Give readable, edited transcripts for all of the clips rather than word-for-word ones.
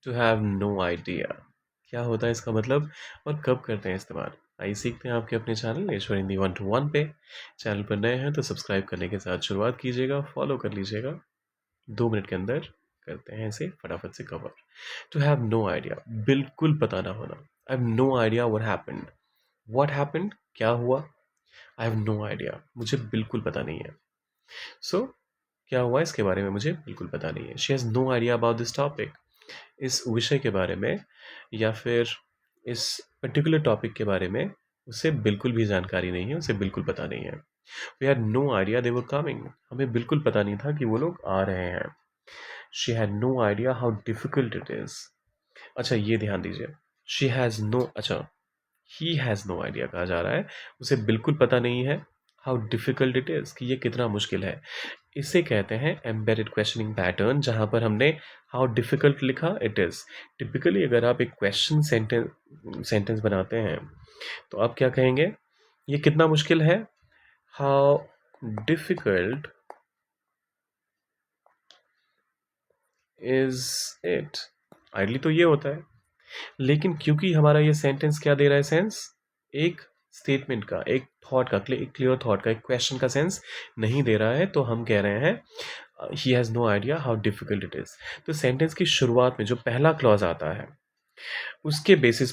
To have no idea क्या होता है इसका मतलब और कब करते हैं इस्तेमाल। आइए सीखते हैं आपके अपने चैनल ईश्वर हिंदी 1 to 1 पे। चैनल पर नए हैं तो सब्सक्राइब करने के साथ शुरुआत कीजिएगा, फॉलो कर लीजिएगा। 2 मिनट के अंदर करते हैं इसे फटाफट से cover. To have no idea, बिल्कुल पता ना होना। I have no idea what happened, क्या हुआ। आई हैव नो आइडिया, मुझे बिल्कुल पता नहीं है। सो क्या हुआ इसके बारे में मुझे बिल्कुल पता नहीं है। She has no idea about this topic, इस विषय के बारे में या फिर इस पर्टिकुलर टॉपिक के बारे में उसे बिल्कुल भी जानकारी नहीं है, उसे बिल्कुल पता नहीं है। We had no idea they were coming, हमें बिल्कुल पता नहीं था कि वो लोग आ रहे हैं। She had no idea how difficult it is. अच्छा ये ध्यान दीजिए, शी हैज़ नो, अच्छा ही हैज़ नो आइडिया कहा जा रहा है, उसे बिल्कुल पता नहीं है हाउ डिफिकल्ट इट इज़, कि ये कितना मुश्किल है। इसे कहते हैं एम्बेडेड क्वेश्चनिंग पैटर्न, जहाँ पर हमने हाउ डिफिकल्ट लिखा इट इज़। टिपिकली अगर आप एक क्वेश्चन सेंटेंस बनाते हैं तो आप क्या कहेंगे, ये कितना मुश्किल है, how difficult is it. Ideally तो ये होता है, लेकिन क्योंकि हमारा ये सेंटेंस क्या दे रहा है सेंस, एक स्टेटमेंट का, एक थॉट का, एक क्लियर थॉट का, एक क्वेश्चन का सेंस नहीं दे रहा है, तो हम कह रहे हैं he has no idea how difficult it is. तो सेंटेंस की शुरुआत में जो पहला क्लॉज आता है उसके बेसिस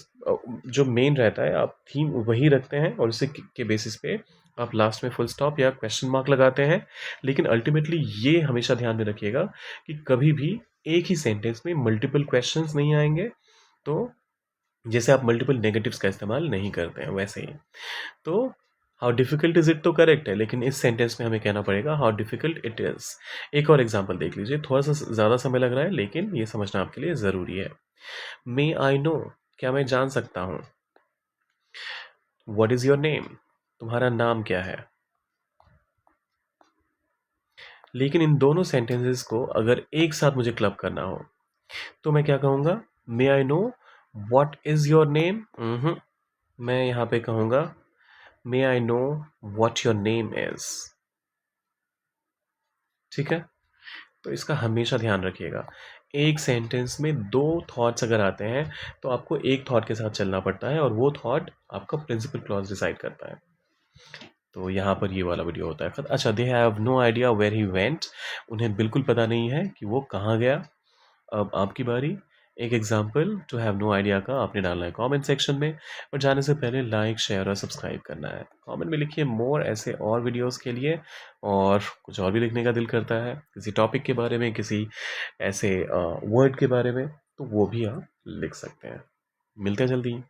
जो मेन रहता है आप थीम वही रखते हैं और उसी के बेसिस पे आप लास्ट में फुल स्टॉप या क्वेश्चन मार्क लगाते हैं। लेकिन अल्टीमेटली ये हमेशा ध्यान में रखिएगा कि कभी भी एक ही सेंटेंस में मल्टीपल क्वेश्चंस नहीं आएंगे। तो जैसे आप मल्टीपल नेगेटिव्स का इस्तेमाल नहीं करते हैं वैसे ही। तो हाउ डिफिकल्ट इज इट तो करेक्ट है, लेकिन इस सेंटेंस में हमें कहना पड़ेगा हाउ डिफिकल्ट इट इज। एक और एग्जांपल देख लीजिए, थोड़ा सा ज़्यादा समय लग रहा है लेकिन ये समझना आपके लिए ज़रूरी है। मे आई नो, क्या मैं जान सकता हूँ। व्हाट इज योर नेम, तुम्हारा नाम क्या है। लेकिन इन दोनों सेंटेंसेस को अगर एक साथ मुझे क्लब करना हो तो मैं क्या कहूँगा, may I know what is your name. मैं यहाँ पे कहूँगा may I know what your name is. ठीक है, तो इसका हमेशा ध्यान रखिएगा। एक सेंटेंस में दो थॉट्स अगर आते हैं तो आपको एक थॉट के साथ चलना पड़ता है और वो थॉट आपका प्रिंसिपल क्लॉज डिसाइड करता है। तो यहाँ पर ये वाला वीडियो होता है। अच्छा, they have no idea where he went, उन्हें बिल्कुल पता नहीं है कि वो कहाँ गया। अब आपकी बारी। एक example to have no idea का आपने डालना है कमेंट सेक्शन में, और जाने से पहले लाइक शेयर और सब्सक्राइब करना है। कमेंट में लिखिए मोर ऐसे और वीडियोस के लिए, और कुछ और भी लिखने का दिल करता है किसी टॉपिक के बारे में, किसी ऐसे वर्ड के बारे में, तो वो भी आप लिख सकते हैं। मिलते हैं जल्दी।